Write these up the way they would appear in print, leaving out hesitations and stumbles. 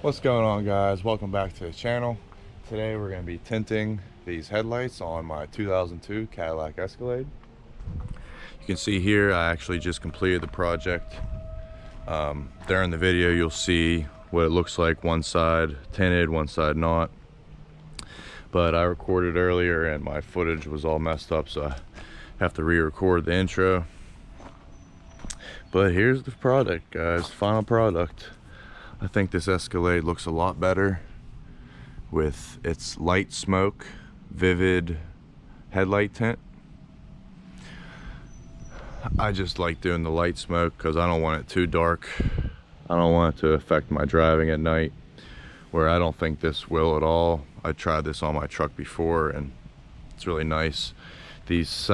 What's going on, guys? Welcome back to the channel. Today we're going to be tinting these headlights on my 2002 Cadillac Escalade. You can see here I actually just completed the project. During the video you'll see what it looks like, one side tinted, one side not. But I recorded earlier and my footage was all messed up, so I have to re-record the intro. But here's the product, guys. Final product. I think this Escalade looks a lot better with its light smoke, vivid headlight tint. I just like doing the light smoke because I don't want it too dark. I don't want it to affect my driving at night, where I don't think this will at all. I tried this on my truck before and it's really nice. These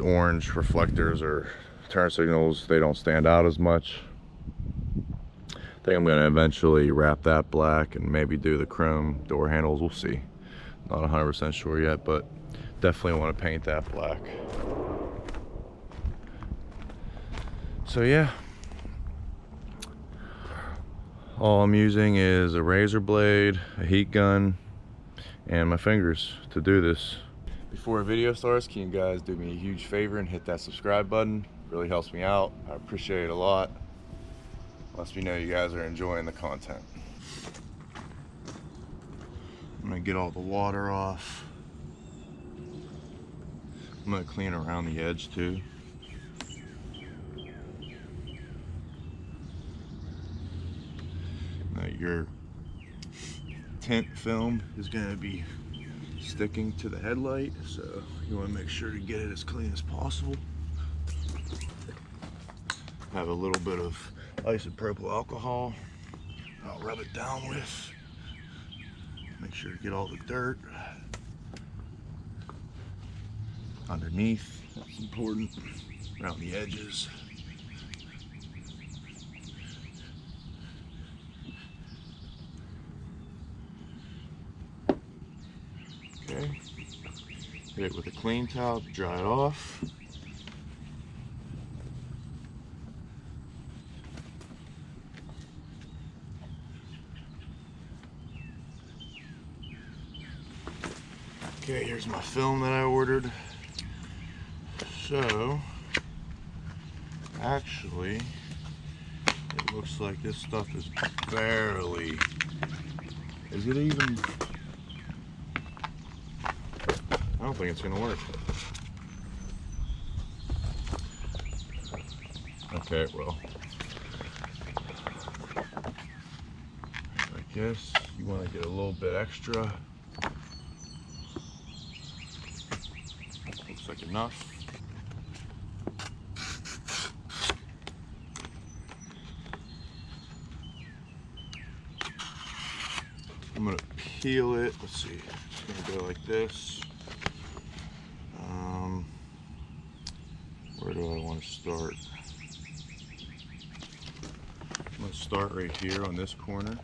orange reflectors or turn signals, they don't stand out as much. I think I'm going to eventually wrap that black and maybe do the chrome door handles. We'll see. Not 100% sure yet, but definitely want to paint that black. So yeah, all I'm using is a razor blade, a heat gun, and my fingers to do this. Before a video starts, can you guys do me a huge favor and hit that subscribe button? It really helps me out. I appreciate it a lot. Lets me know you guys are enjoying the content. I'm gonna get all the water off. I'm gonna clean around the edge too. Now your tint film is gonna be sticking to the headlight, so you want to make sure to get it as clean as possible. Have a little bit of isopropyl alcohol I'll rub it down with. Make sure to get all the dirt underneath. That's important. Around the edges. Okay. Hit it with a clean towel to dry it off. Okay, here's my film that I ordered. So, actually, it looks like this stuff is barely, is it even, I don't think it's gonna work. Okay, well, I guess you want to get a little bit extra. Looks like enough. I'm gonna peel it. Let's see. It's gonna go like this. Where do I want to start? I'm gonna start right here on this corner.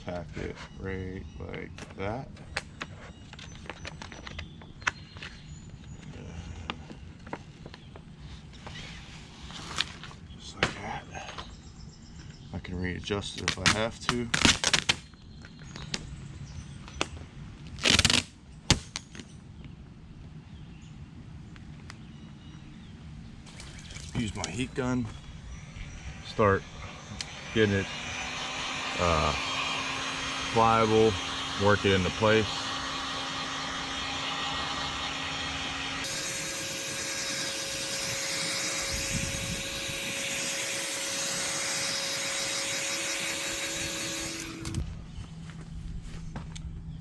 Tack it right like that. Just like that. I can readjust it if I have to. Use my heat gun. Start getting it pliable, work it into place.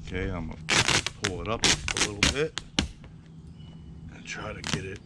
Okay, I'm gonna pull it up a little bit and try to get it.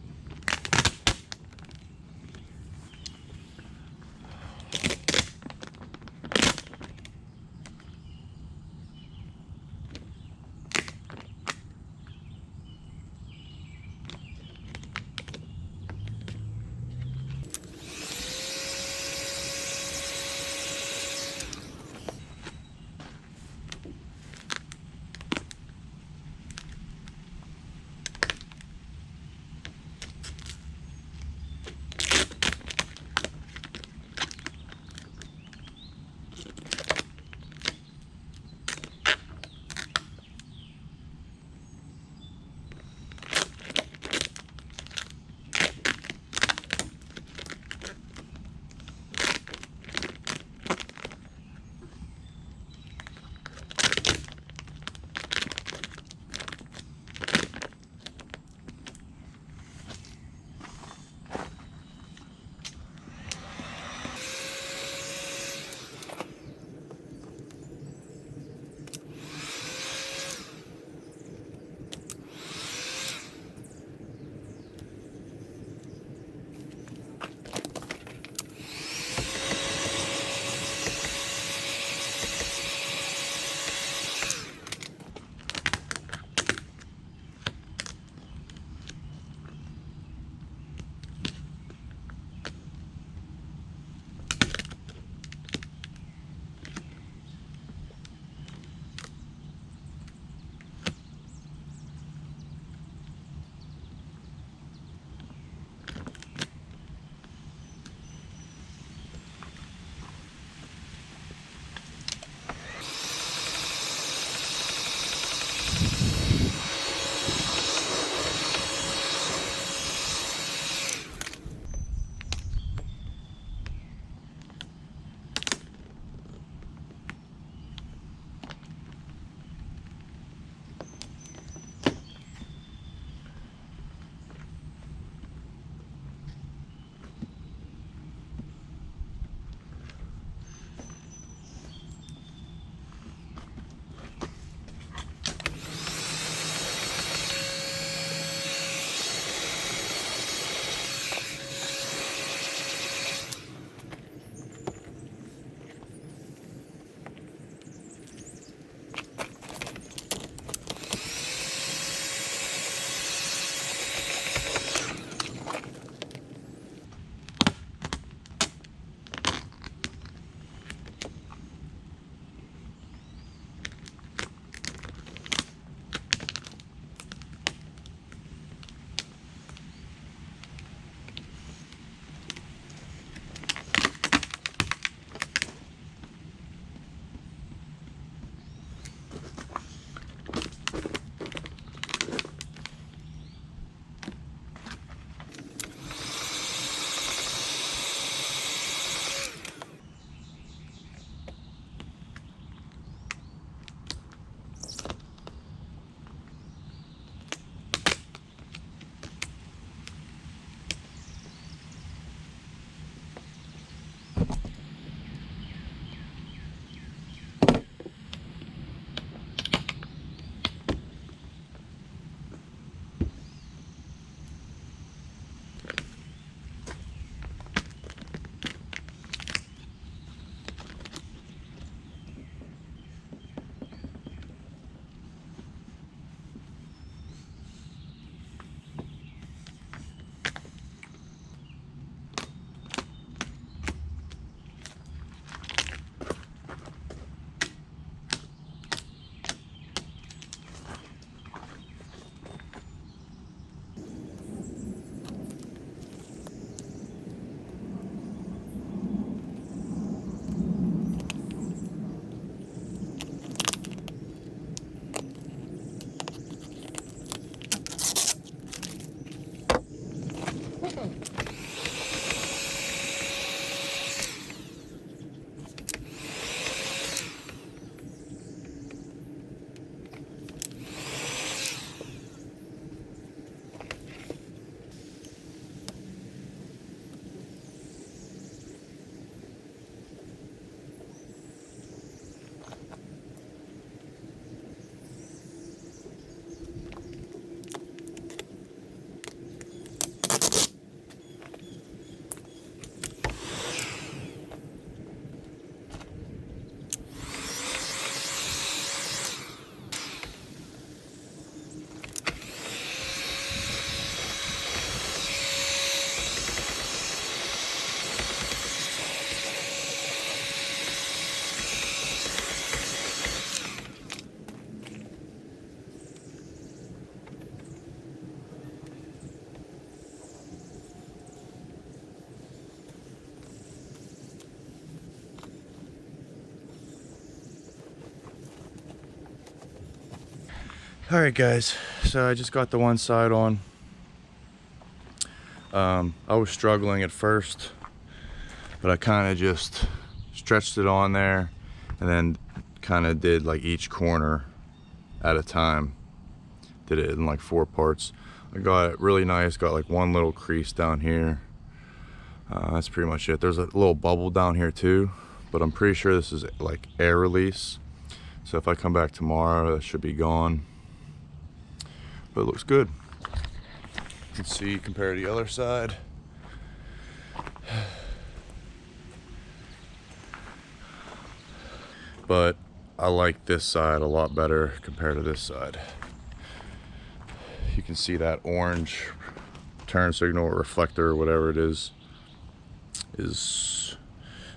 All right, guys, so I just got the one side on. I was struggling at first, but I kind of just stretched it on there and then kind of did like each corner at a time. Did it in like 4 parts. I got it really nice, got like one little crease down here. That's pretty much it. There's a little bubble down here too, but I'm pretty sure this is like air release. So if I come back tomorrow, that should be gone. But it looks good. You can see compared to the other side. But I like this side a lot better compared to this side. You can see that orange turn signal or reflector or whatever it is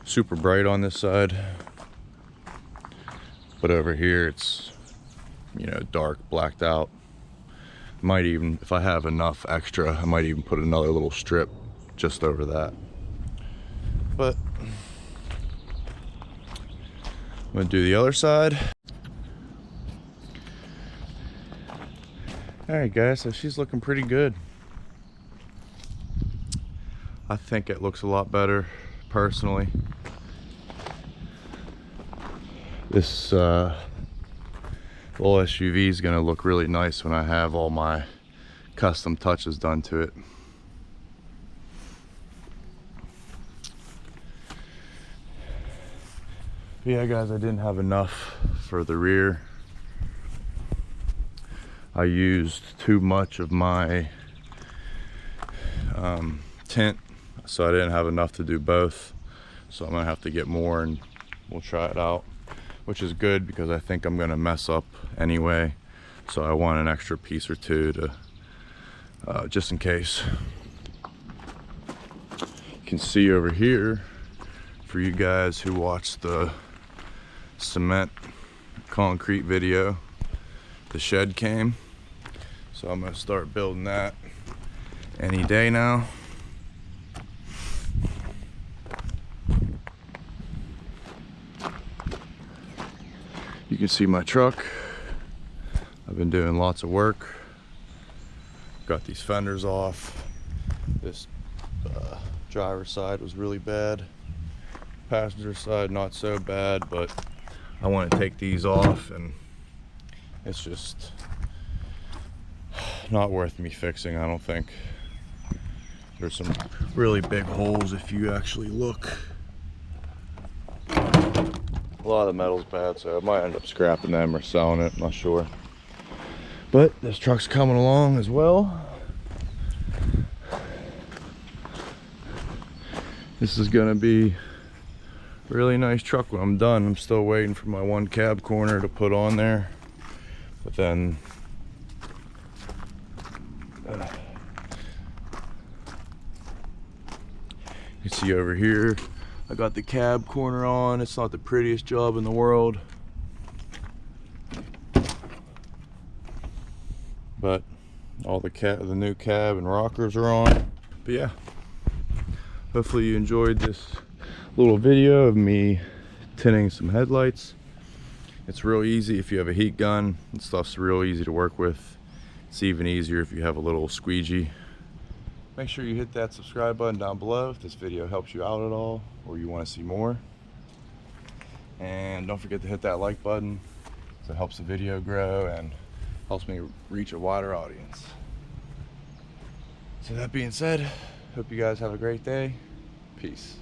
super bright on this side. But over here it's, you know, dark, blacked out. Might even, if I have enough extra, I might even put another little strip just over that. But I'm gonna do the other side. All right, guys, so she's looking pretty good. I think it looks a lot better, personally. This little SUV is gonna look really nice when I have all my custom touches done to it. But yeah, guys, I didn't have enough for the rear. I used too much of my tint, so I didn't have enough to do both. So I'm gonna have to get more and we'll try it out, which is good because I think I'm gonna mess up anyway. So I want an extra piece or two to, just in case. You can see over here, for you guys who watched the cement concrete video, the shed came. So I'm gonna start building that any day now. You can see my truck. I've been doing lots of work. Got these fenders off. This driver's side was really bad. Passenger side not so bad, but I want to take these off and it's just not worth me fixing, I don't think. There's some really big holes if you actually look. A lot of the metal's bad, so I might end up scrapping them or selling it, I'm not sure. But this truck's coming along as well. This is gonna be a really nice truck when I'm done. I'm still waiting for my one cab corner to put on there. But then you can see over here, I got the cab corner on. It's not the prettiest job in the world, but all the new cab and rockers are on. But yeah, hopefully you enjoyed this little video of me tinting some headlights. It's real easy if you have a heat gun, and stuff's real easy to work with. It's even easier if you have a little squeegee. Make sure you hit that subscribe button down below if this video helps you out at all or you want to see more. And don't forget to hit that like button, so it helps the video grow and helps me reach a wider audience. So that being said, hope you guys have a great day. Peace.